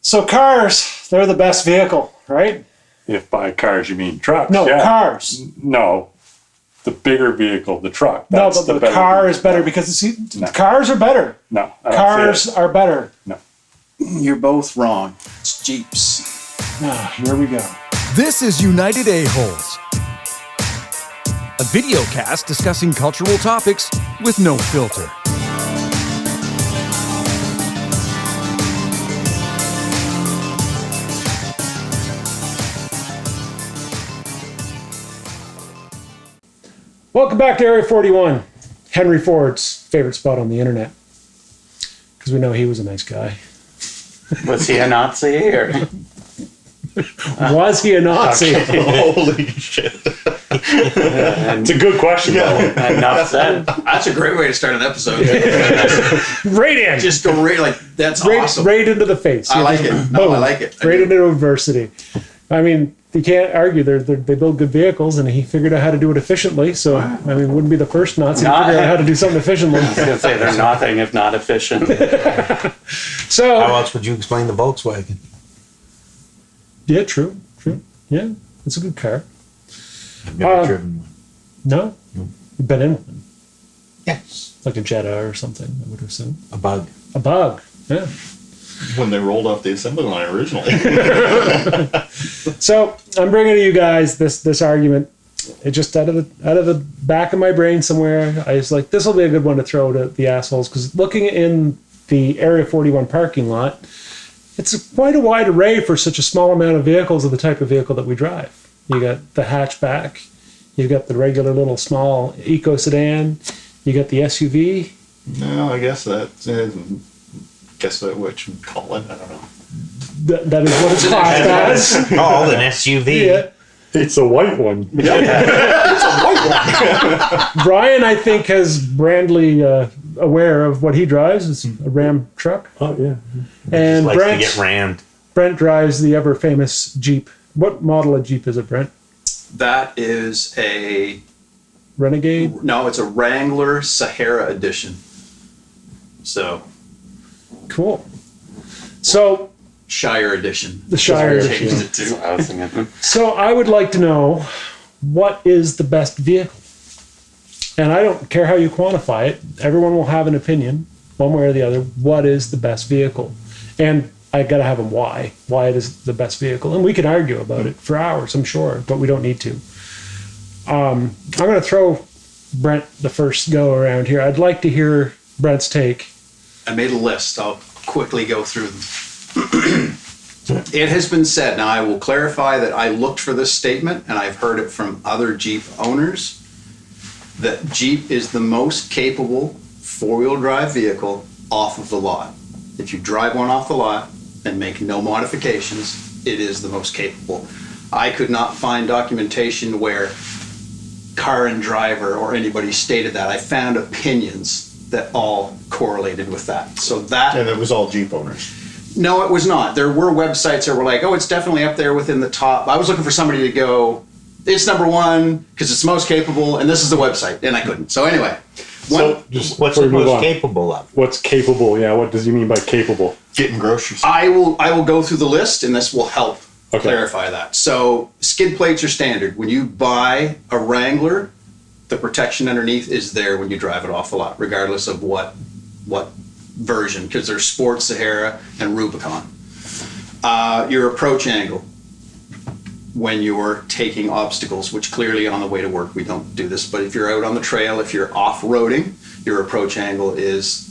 So cars, they're the best vehicle, right? If by cars you mean trucks. No, yeah. cars. No. The bigger vehicle, the truck. No, but the car is better because cars are better. No. Cars are better. No. You're both wrong. It's Jeeps. Here we go. This is United Aholes, a video cast discussing cultural topics with no filter. Welcome back to Area 41, Henry Ford's favorite spot on the internet. Because we know he was a nice guy. Was he a Nazi or? Was he a Nazi? Holy shit. It's a good question, though. Enough said. That's a great way to start an episode. Right in. Just go right, like, that's right, awesome. right into the face. I like it. No, I like it. Right into adversity. I mean, you can't argue. They build good vehicles, and he figured out how to do it efficiently. So, I mean, wouldn't be the first Nazi to figure out how to do something efficiently. I was going to say, they're nothing if not efficient. So, How else would you explain the Volkswagen? yeah, true. Yeah, it's a good car. I've never driven one. No? You've been in one. Yes. Like a Jetta or something, I would assume. A bug. A bug, yeah. When they rolled off the assembly line originally. So I'm bringing to you guys this argument. It just out of the back of my brain somewhere. I was like, this will be a good one to throw to the assholes, because looking in the Area 41 parking lot, it's quite a wide array for such a small amount of vehicles of the type of vehicle that we drive. You got the hatchback, you got the regular little small eco sedan, you got the SUV. No, I guess that's guess what you call it. I don't know. That is what it's classed as. Oh, an SUV. Yeah. It's a white one. It's a white one. Brian, I think, has brandly aware of what he drives. It's a Ram truck. Oh, yeah. And Likes to get rammed. Brent drives the ever famous Jeep. What model of Jeep is it, Brent? That is a, Renegade? no, it's a Wrangler Sahara edition. So, Cool. So, Shire edition. the Shire. Changed it to. I was thinking. So I would like to know, what is the best vehicle? And I don't care how you quantify it. Everyone will have an opinion, one way or the other. What is the best vehicle? And I got to have them why. Why it is the best vehicle. And we can argue about it for hours, I'm sure, but we don't need to. I'm going to throw Brent the first go around here. I'd like to hear Brent's take. I made a list. I'll quickly go through them. It has been said, now I will clarify that I looked for this statement and I've heard it from other Jeep owners, that Jeep is the most capable four-wheel drive vehicle off of the lot. If you drive one off the lot and make no modifications, it is the most capable. I could not find documentation where Car and Driver or anybody stated that. I found opinions that all correlated with that. So that... And it was all Jeep owners. No, it was not. There were websites that were like, oh, it's definitely up there within the top. I was looking for somebody to go, it's number one because it's most capable, and this is the website, and I couldn't. So anyway. Just What's before the we move most on, capable of? what's capable? Yeah, what does he mean by capable? Getting groceries. I will go through the list, and this will help Okay. clarify that. So skid plates are standard. When you buy a Wrangler, the protection underneath is there when you drive it off the lot, regardless of what version, because there's Sport, Sahara, and Rubicon. Your approach angle when you're taking obstacles, which clearly on the way to work we don't do this, but if you're out on the trail, if you're off-roading, your approach angle is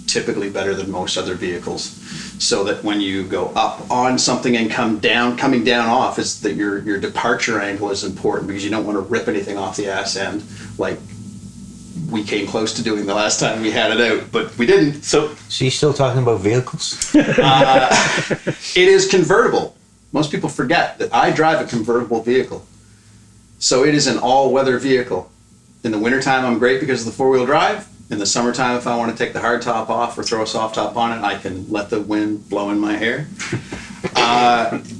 typically better than most other vehicles. So that when you go up on something and coming down off, is that your departure angle is important, because you don't want to rip anything off the ass end like we came close to doing the last time we had it out, but we didn't. So you still talking about vehicles? it is convertible. Most people forget that I drive a convertible vehicle. So it is an all-weather vehicle. In the wintertime, I'm great because of the four-wheel drive. In the summertime, if I want to take the hard top off or throw a soft top on it, I can let the wind blow in my hair.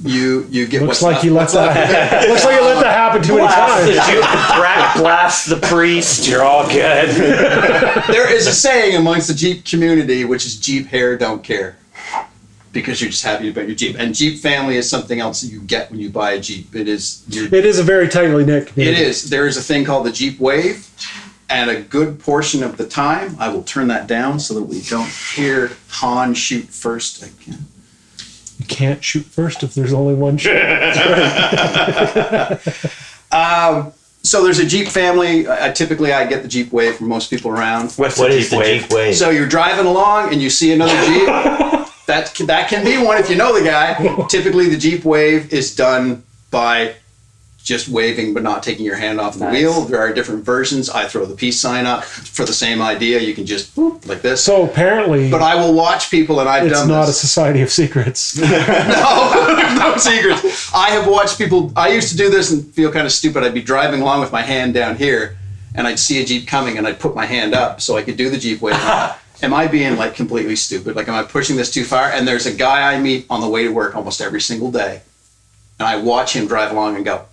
You get Looks what's like left. you let that. Looks like you let that happen too many times. Blast the priest, you're all good. There is a saying amongst the Jeep community, which is Jeep hair don't care. because you're just happy about your Jeep. And Jeep family is something else that you get when you buy a Jeep. It is a very tightly knit it community. is. There is a thing called the Jeep Wave, and a good portion of the time, I will turn that down so that we don't hear Han shoot first again. You can't shoot first if there's only one shot. So there's a Jeep family. Typically, I get the Jeep Wave from most people around. What is the Jeep Wave? So you're driving along and you see another Jeep. That can be one if you know the guy. Typically, the Jeep Wave is done by just waving but not taking your hand off the wheel. There are different versions. I throw the peace sign up for the same idea. You can just boop, like this. So apparently, But I will watch people, and I've it's done not a this. society of secrets. No secrets. I have watched people. I used to do this and feel kind of stupid. I'd be driving along with my hand down here, and I'd see a Jeep coming, and I'd put my hand up so I could do the Jeep wave. Am I being like completely stupid? Like, am I pushing this too far? And there's a guy I meet on the way to work almost every single day, and I watch him drive along and go.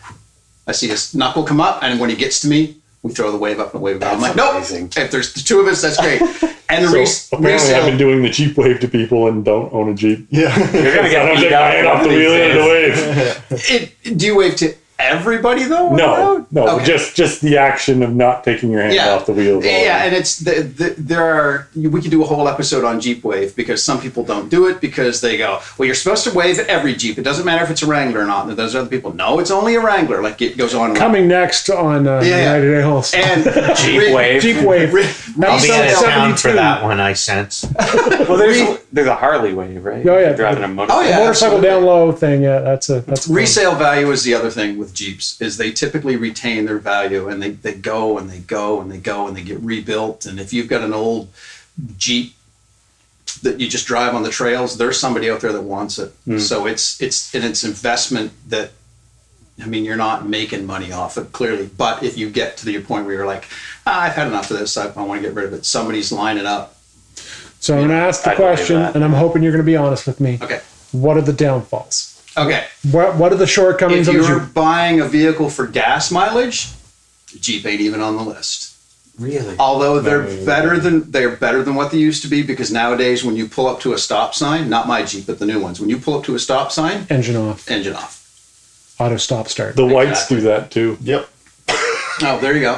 I see his knuckle come up, and when he gets to me, we throw the wave up and the wave down. I'm like, nope. amazing. If there's the two of us, that's great. And the So apparently I've been doing the Jeep Wave to people and don't own a Jeep. Yeah. You're gonna get I'm beat taking my hand up off the one of wheel these and the days. wave. do you wave to everybody though? on the No, road? no, Okay. just the action of not taking your hand off the wheel. Yeah, and it's we could do a whole episode on Jeep Wave because some people don't do it because they go, well, you're supposed to wave at every Jeep. It doesn't matter if it's a Wrangler or not. And those other people, no, it's only a Wrangler. Like it goes on. Coming next on United Aholes. And Jeep Wave. Jeep Wave. I'll be out of town 72. for that one, I sense. Well, there's a Harley Wave, right? Oh, yeah. You're driving a motorcycle. Oh, yeah. Motorcycle absolutely. down low thing. Yeah, that's a Resale value is the other thing with Jeeps is they typically retain their value and they go and they go and they go and they get rebuilt. And if you've got an old Jeep that you just drive on the trails, there's somebody out there that wants it. So it's investment that, I mean, you're not making money off it clearly, but if you get to the point where you're like, I've had enough of this, I want to get rid of it. Somebody's lining up. So I'm going to ask the I believe question, that. and I'm hoping you're going to be honest with me. Okay. What are the downfalls? Okay. What are the shortcomings If of the you're Jeep? buying a vehicle for gas mileage, Jeep ain't even on the list. Really? Although they're better than what they used to be because nowadays when you pull up to a stop sign, not my Jeep but the new ones, when you pull up to a stop sign, Engine off, engine off. auto stop start. The whites Exactly. do that too. Yep. Oh, there you go.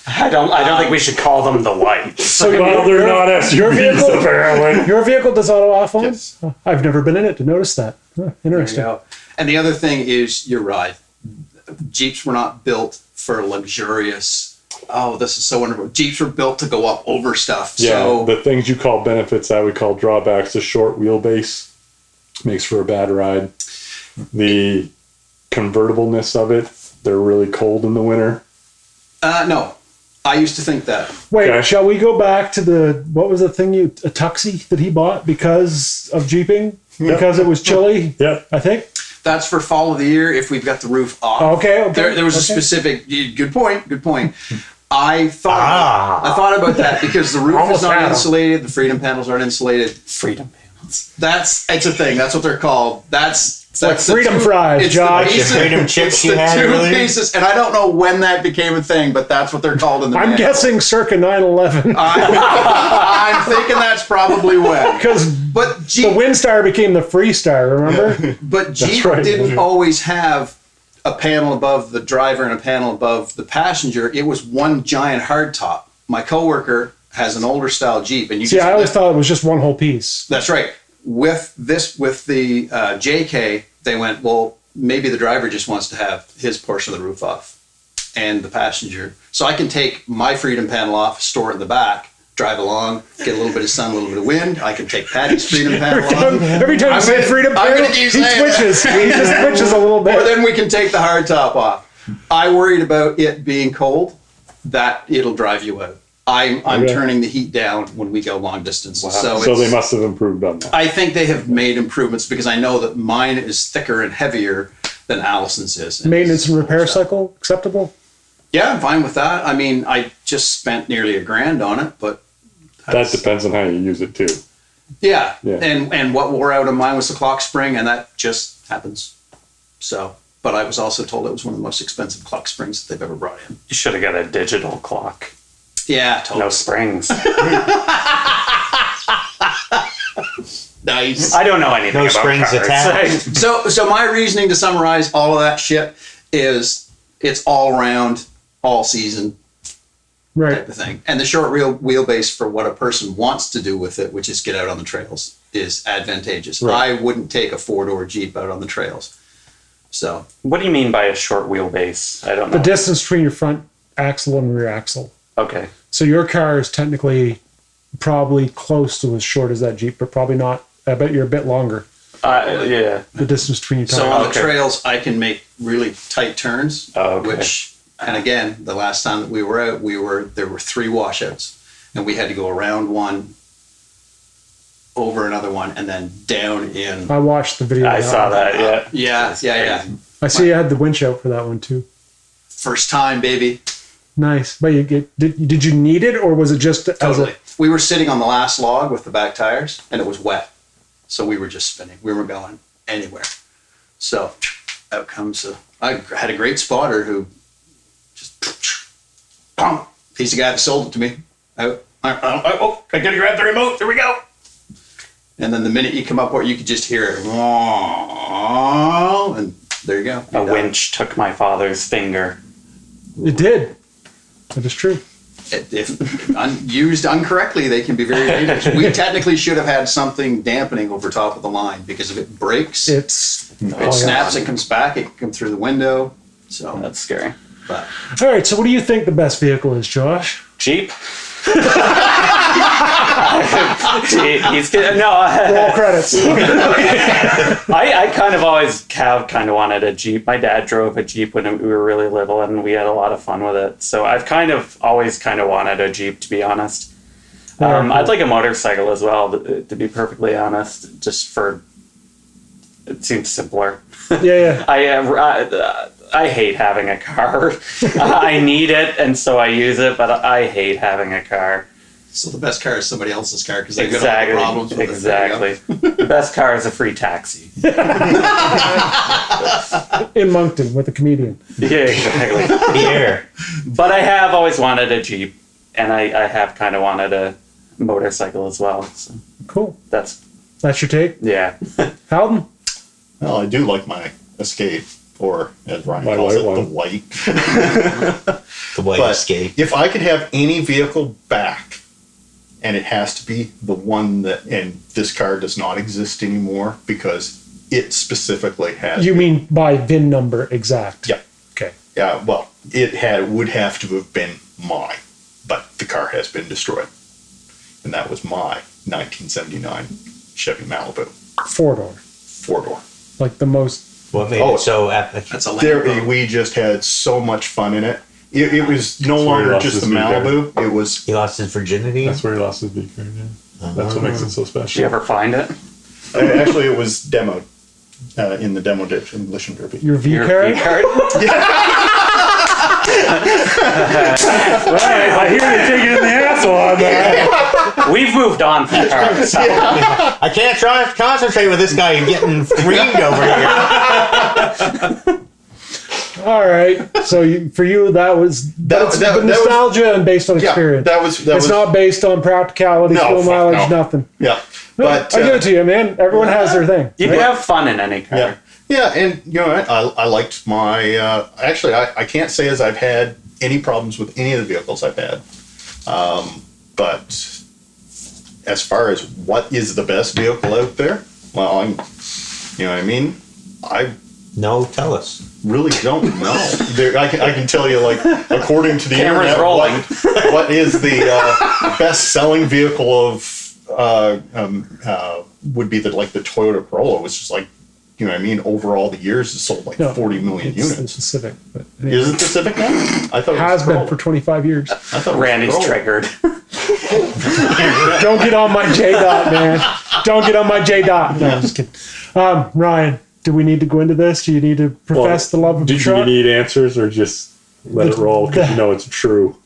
I don't think we should call them the lights. So Well, they're not SUVs apparently. Your vehicle does auto off on? Yes. Oh, I've never been in it to notice that. Huh, There you interesting. go. And the other thing is, you're right. Jeeps were not built for luxurious. Oh, this is so wonderful. Jeeps were built to go up over stuff. Yeah, So the things you call benefits, I would call drawbacks. The short wheelbase makes for a bad ride. The convertibleness of it, they're really cold in the winter. no, I used to think that. Wait, Okay. shall we go back to what was the thing a tuxie that he bought because of Jeeping? Because it was chilly? Yep. I think. That's for fall of the year if we've got the roof off. Okay. There was a okay. specific. Good point. I thought about that because the roof Almost is not had 'em. insulated. The freedom panels aren't insulated. Freedom panels. It's a thing. That's what they're called. That's like the freedom two- fries, it's Josh. The pieces, The freedom chips it's you the had two earlier? pieces, and I don't know when that became a thing, but that's what they're called in the. I'm manual. guessing circa 9/11 I'm thinking that's probably when. because But the Jeep, Windstar became the Freestar. Remember? but Jeep right. didn't always have a panel above the driver and a panel above the passenger. It was one giant hardtop. My coworker has an older style Jeep, and you See, just I always thought it was just one whole piece. That's right. With the JK, they went, well, maybe the driver just wants to have his portion of the roof off and the passenger. So I can take my freedom panel off, store it in the back, drive along, get a little bit of sun, a little bit of wind. I can take Patty's freedom panel off. Every time you I'm say gonna- freedom I'm panel, gonna he keep saying twitches. He just twitches a little Or bit. then we can take the hard top off. I worried about it being cold, that it'll drive you out. I'm Okay. turning the heat down when we go long distance. So, So it's- they must have improved on that. I think they have made improvements because I know that mine is thicker and heavier than Allison's is. Maintenance and repair So- cycle acceptable? Yeah, I'm fine with that. I mean, I just spent nearly $1,000 on it, but That depends on how you use it too. yeah. Yeah. And what wore out on mine was the clock spring, and that just happens. So, but I was also told it was one of the most expensive clock springs that they've ever brought in. You should have got a digital clock. Yeah, totally. No springs. Nice. I don't know anything No about strings cars. attached. So my reasoning to summarize all of that shit is it's all round, all season Right. type of thing. And the short wheelbase for what a person wants to do with it, which is get out on the trails, is advantageous. Right. I wouldn't take a 4-door Jeep out on the trails. So What do you mean by a short wheelbase? I don't know. The distance between your front axle and rear axle. Okay. So your car is technically probably close to as short as that Jeep, but probably not. I bet you're a bit longer. Yeah. The distance between your tires. So on the Okay. trails, I can make really tight turns, Oh, okay. which, and again, the last time that we were out, there were 3 washouts, and we had to go around one, over another one, and then down in. I watched the video. I saw that. Yeah. Yeah. I see you had the winch out for that one too. First time, baby. Nice. But did you need it, or was it just Totally. We were sitting on the last log with the back tires, and it was wet, so we were just spinning. We were going anywhere. So out comes I had a great spotter who just pump. He's the guy that sold it to me. I gotta grab the remote. There we go. And then the minute you come up where you could just hear it, and there you go. A winch took my father's finger. It did. That is true. If used incorrectly, they can be very dangerous. We technically should have had something dampening over top of the line, because if it breaks, It it snaps, it comes back, it can come through the window. So That's scary. but All right. So what do you think the best vehicle is, Josh? Jeep. He's kidding. No, Roll credits. I kind of always have kind of wanted a Jeep. My dad drove a Jeep when we were really little, and we had a lot of fun with it. So I've kind of always kind of wanted a Jeep, to be honest. I'd like a motorcycle as well, to be perfectly honest, just for it seems simpler. Yeah. I hate having a car. I need it, and so I use it, but I hate having a car. so the best car is somebody else's car because they've got all the problems with Exactly. it. There you The best car is a free taxi. In Moncton with a comedian. Yeah, exactly. Here. But I have always wanted a Jeep, and I have kind of wanted a motorcycle as well. So Cool. that's That's your take, yeah. Howden? Well, I do like my Escape, or as Ryan My calls white it, one. the white. The white But Escape. if I could have any vehicle back, and it has to be the one that, and this car does not exist anymore because it specifically has. You mean by VIN number exact? Yeah. Okay. Yeah, well, would have to have been mine, but the car has been destroyed. And that was my 1979 Chevy Malibu, 4-door. 4-door. Like the most. What made Oh, it so epic? That's a Land Rover. We just had so much fun in it. It was no where he longer lost just his the V car. Malibu. It was He lost his virginity? That's where he lost his V card. Yeah. That's what makes it so Did special. you ever find it? actually it was demoed in the demo ditch in Lishan Derby. Your V Your card? V-card? I hear you taking in the asshole on that. We've moved on from cars. I can't try to concentrate with this guy and getting reamed over here. All right. So for you, that was that's that was- nostalgia and based on experience. that was it's not based on practicality, No, fuel fuck mileage, no. nothing. Yeah, No, but I give it to you, man. Everyone has their thing. You can have fun in any car. yeah, and you know what? I liked my. Actually, I can't say as I've had any problems with any of the vehicles I've had, but as far as what is the best vehicle out there, well, you know what I mean. I No, tell us. really don't know. I can tell you, like, according to the Camera's internet, rolling. what is the best-selling vehicle of would be the Toyota Corolla, which is like, you know what I mean, over all the years has sold like No, 40 million it's units. the Civic, but Is it the Civic now? I thought it has was been Corolla. for 25 years. I thought it was Randy's Corolla. triggered. Don't get on my J dot, man. Don't get on my J dot. No, I'm just kidding. Ryan, do we need to go into this? Do you need to profess the love of Do the you truck? need answers or just let it roll because you know it's true?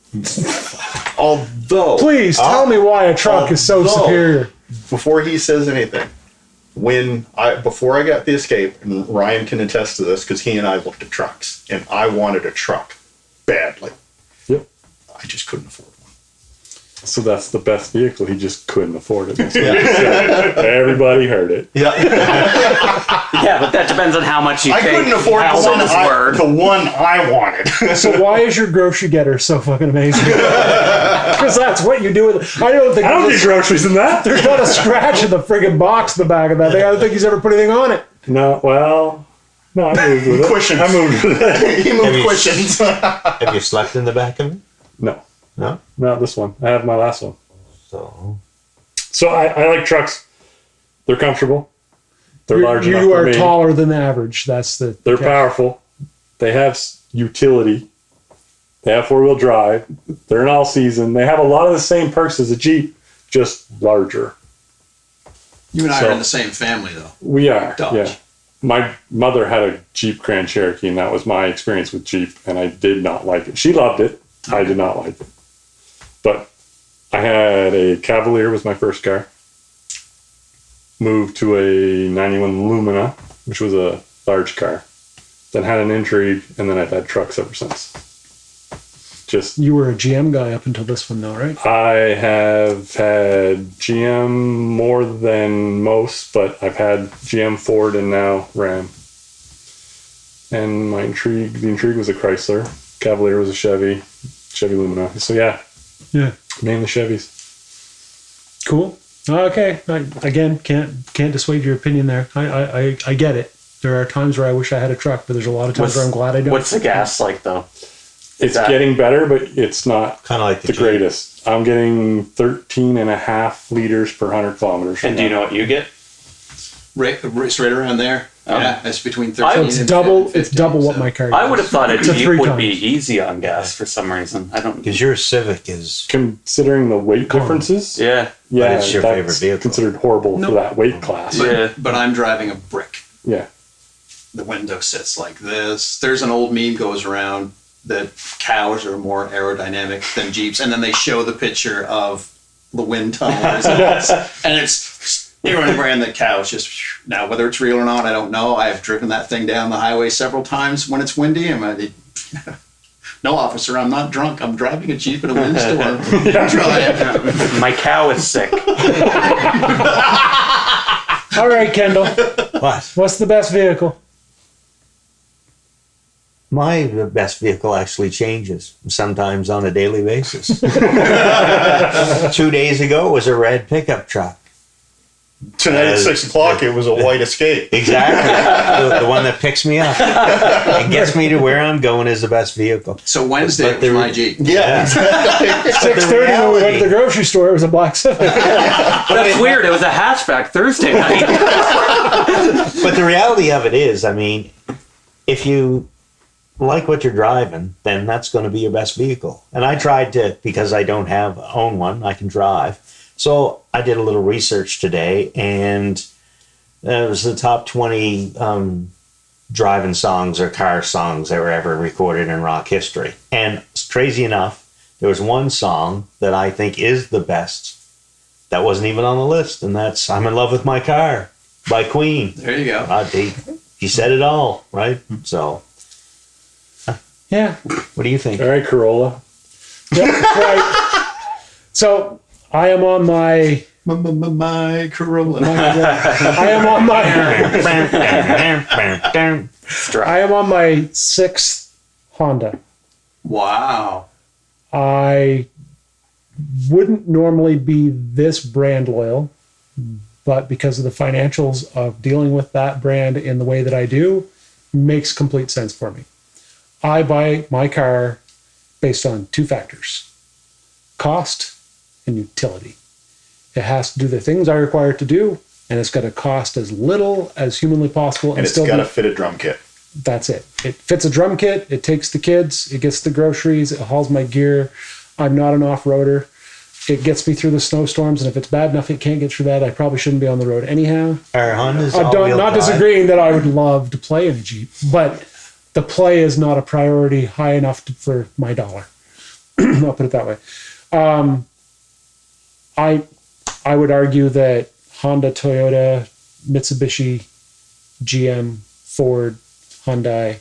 Although, Please tell me why a truck is so Although- superior. before he says anything, before I got the Escape, and Ryan can attest to this because he and I looked at trucks, and I wanted a truck badly. Yep. I just couldn't afford one. So that's the best vehicle. He just couldn't afford it. That's what he said. Everybody heard it. Yeah. Yeah, but that depends on how much you I take. couldn't afford the one I wanted. So why is your grocery getter so fucking amazing? Because that's what you do with. I don't think I don't get groceries in that. there's not a scratch in the friggin' box in the back of that thing. I don't think he's ever put anything on it. No, well, no, I moved with it. Cushions. I moved with it. He moved cushions. Have you slept in the back of it? No, No. not this one. I have my last one. So I like trucks. They're comfortable. They're large enough You for are me. taller than average. That's the. They're powerful. They have utility. They have 4-wheel drive. They're in all season. They have a lot of the same perks as a Jeep, just larger. You and I So- are in the same family, though. We are. Dodge. Yeah. My mother had a Jeep Grand Cherokee, and that was my experience with Jeep, and I did not like it. She loved it. I did not like it. But I had a Cavalier was my first car. Moved to a 91 Lumina, which was a large car. Then had an Intrigue, and then I've had trucks ever since. Just You were a GM guy up until this one, though, right? I have had GM more than most, but I've had GM, Ford, and now Ram. And my the Intrigue was a Chrysler. Cavalier was a Chevy Lumina. So yeah, Yeah. mainly Chevys. Cool. Okay. I, again, can't dissuade your opinion there. I get it. There are times where I wish I had a truck, but there's a lot of times where I'm glad I don't. What's the gas like though? It's that- getting better, but it's not kind of like the Jeep. greatest. I'm getting 13.5 liters per 100 kilometers. And do you know what you get? It's right around there. Yeah, it's between 13 So it's and double. 15, It's double what so. my car. I would have thought a It's a Jeep 3 would be tons. easy on gas for some reason. I don't. because your Civic is Considering the weight differences, Yeah. yeah, it's your that's favorite vehicle. considered horrible for that weight class. Yeah. But I'm driving a brick. Yeah. The window sits like this. There's an old meme goes around that cows are more aerodynamic than Jeeps, and then they show the picture of the wind tunnel results, and it's and the cows just now. Whether it's real or not, I don't know. I have driven that thing down the highway several times when it's windy. No, officer, I'm not drunk. I'm driving a Jeep in a windstorm. Try. My cow is sick. All right, Kendall. what? What's the best vehicle? My best vehicle actually changes sometimes on a daily basis. 2 days ago was a red pickup truck. Tonight at 6 o'clock, it was a white Escape. Exactly. the one that picks me up and gets me to where I'm going is the best vehicle. So Wednesday But was my Jeep. Yeah. 6:30 when we went to the grocery store. It was a black Civic. That's weird. It was a hatchback Thursday night. But the reality of it is, I mean, if you like what you're driving, then that's going to be your best vehicle. And I tried to, because I don't own one, I can drive. So I did a little research today, and it was the top 20 driving songs or car songs that were ever recorded in rock history. And crazy enough, there was one song that I think is the best that wasn't even on the list, and that's "I'm in Love with My Car" by Queen. There you go. He said it all, right? So, Yeah. what do you think? All right, Corolla. Yep, that's right. So I am on my. My Corolla. I am on my. I am on my 6th Honda. Wow. I wouldn't normally be this brand loyal, but because of the financials of dealing with that brand in the way that I do, makes complete sense for me. I buy my car based on 2 factors: cost and utility. It has to do the things I require it to do, and it's got to cost as little as humanly possible, And it's still got be- to fit a drum kit. that's it. It fits a drum kit. It takes the kids. It gets the groceries. It hauls my gear. I'm not an off-roader. It gets me through the snowstorms, and if it's bad enough it can't get through that, I probably shouldn't be on the road anyhow. Our Honda's I'm all-wheel not drive. disagreeing that I would love to play in a Jeep, but the play is not a priority high enough for my dollar. I'll put it that way. I would argue that Honda, Toyota, Mitsubishi, GM, Ford, Hyundai,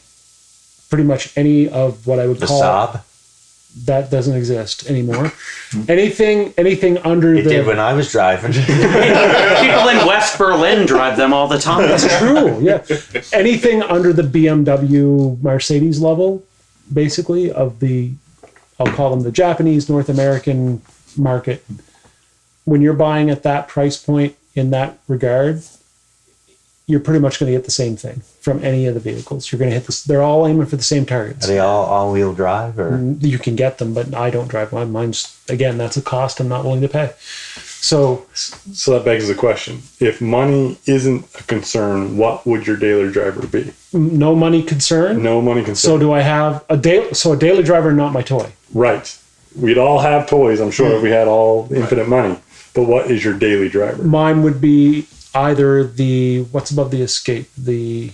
pretty much any of what I would The call Saab. That doesn't exist anymore. Anything under It did when I was driving. People in West Berlin drive them all the time. That's true. Yeah. Anything under the BMW Mercedes level, basically, of the, I'll call them the Japanese North American market. When you're buying at that price point in that regard, you're pretty much going to get the same thing from any of the vehicles. You're going to hit this. They're all aiming for the same targets. Are they all-wheel drive? Or You can get them, but I don't drive mine. Mine's, again, that's a cost I'm not willing to pay. So that begs the question: if money isn't a concern, what would your daily driver be? no money concern. No money concern. So do I have a daily driver, not my toy? Right. We'd all have toys, I'm sure, if we had all infinite money. But what is your daily driver? Mine would be either the, what's above the Escape? The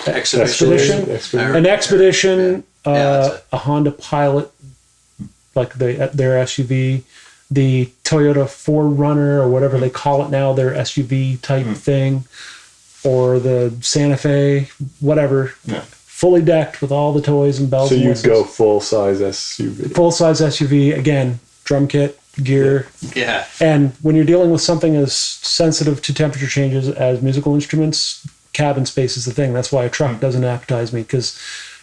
Expedition. An Expedition, that's it. a Honda Pilot, like their SUV, the Toyota 4Runner or whatever they call it now, their SUV type thing, or the Santa Fe, whatever, fully decked with all the toys and bells So and you'd whistles. go full-size SUV. Full-size SUV, again, drum kit, gear. Yeah. And when you're dealing with something as sensitive to temperature changes as musical instruments, cabin space is the thing. That's why a truck doesn't appetize me, because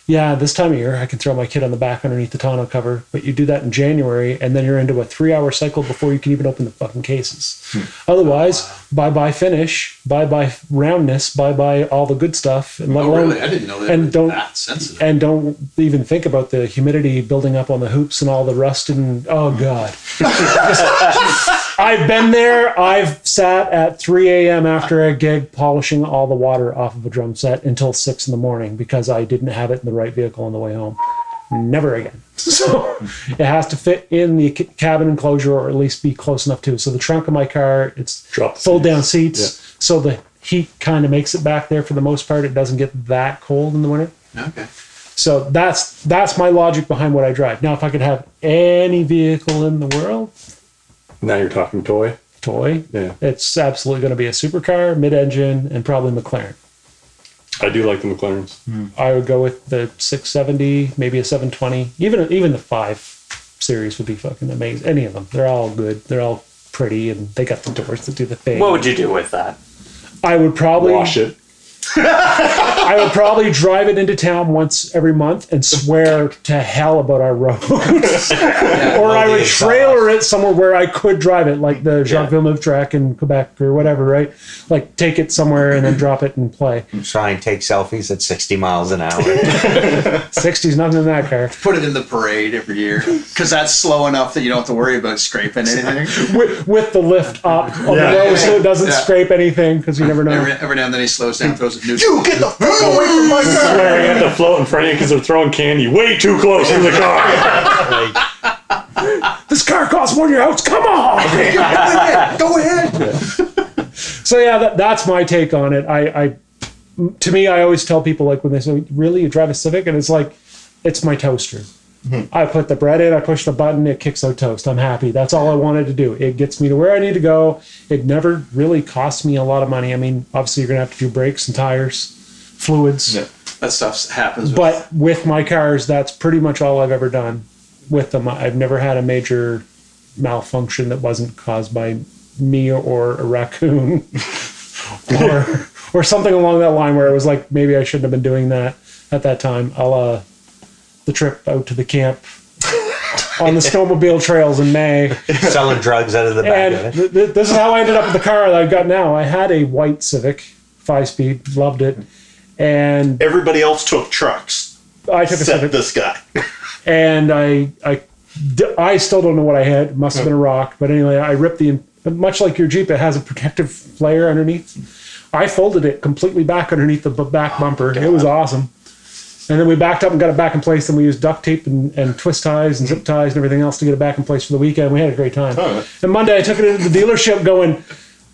this time of year I can throw my kid on the back underneath the tonneau cover, but you do that in January and then you're into a 3-hour cycle before you can even open the fucking cases. Otherwise, bye-bye finish, bye-bye roundness, bye-bye all the good stuff. And let alone, Really? I didn't know that and was don't, that sensitive. and don't even think about the humidity building up on the hoops and all the rust and, oh God. I've been there. I've sat at 3 a.m. after a gig polishing all the water off of a drum set until 6 in the morning because I didn't have it in the right vehicle on the way home. Never again. So it has to fit in the cabin enclosure or at least be close enough to. So the trunk of my car, it's Drop the fold down seats. seats. So the heat kind of makes it back there for the most part. It doesn't get that cold in the winter. Okay. So that's my logic behind what I drive. Now, if I could have any vehicle in the world, Now you're talking toy. Yeah. it's absolutely going to be a supercar, mid-engine, and probably McLaren. I do like the McLarens. I would go with the 670, maybe a 720, even the 5 series would be fucking amazing. Any of them, they're all good. They're all pretty, and they got the doors that do the thing. What would you do with that? I would probably Wash it. I would probably drive it into town once every month and swear to hell about our roads. Or I would trailer it somewhere where I could drive it, like the Jacques Villeneuve track in Quebec or whatever, right? Like take it somewhere and then drop it and play. try and take selfies at 60 miles an hour. 60's nothing in that car. Put it in the parade every year because that's slow enough that you don't have to worry about scraping anything. With the lift up on the road so it doesn't scrape anything because you never know. Every now and then he slows down, throws a new. You get the fuck away from my car! Swearing at the float in front of you because they're throwing candy way too close to the car. This car costs more than your house. Come on! Go ahead. So yeah, that's my take on it. To me, I always tell people, like, when they say, really, you drive a Civic? And it's like, it's my toaster. I put the bread in, I push the button, it kicks out toast. I'm happy. That's all I wanted to do. It gets me to where I need to go. It never really costs me a lot of money. I mean, obviously you're gonna have to do brakes and tires, fluids. Yeah, that stuff happens. But with my cars, that's pretty much all I've ever done with them. I've never had a major malfunction that wasn't caused by me or a raccoon or something along that line where it was like, maybe I shouldn't have been doing that at that time. The trip out to the camp on the snowmobile trails in May. Selling drugs out of the back And of it. this is how I ended up with the car that I've got now. I had a white Civic, 5-speed, loved it. And Everybody else took trucks. I took a Except Civic. this guy. And I still don't know what I had. It must have been a rock. But anyway, I ripped much like your Jeep, it has a protective layer underneath. I folded it completely back underneath the back bumper. It was awesome. And then we backed up and got it back in place. And we used duct tape and twist ties and zip ties and everything else to get it back in place for the weekend. We had a great time. And Monday I took it into the dealership going,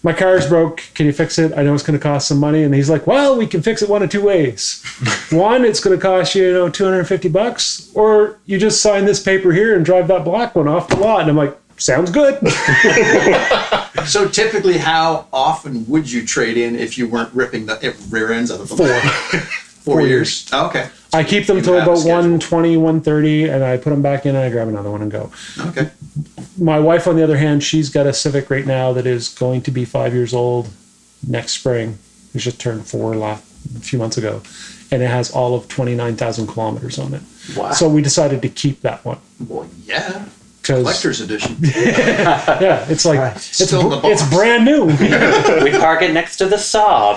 my car's broke. Can you fix it? I know it's going to cost some money. And he's like, well, we can fix it one of two ways. One, it's going to cost you, $250, or you just sign this paper here and drive that black one off the lot. And I'm like, sounds good. So typically, how often would you trade in if you weren't ripping the rear ends of the 4. 4 years. Oh, okay. I keep them You till have a about schedule. 120, 130, and I put them back in and I grab another one and go. Okay. My wife, on the other hand, she's got a Civic right now that is going to be 5 years old next spring. It just turned 4 a few months ago, and it has all of 29,000 kilometers on it. Wow. So we decided to keep that one. Well, yeah. 'Cause- Collector's edition. Yeah, it's like Right. it's Still in the box. it's brand new. We park it next to the Saab.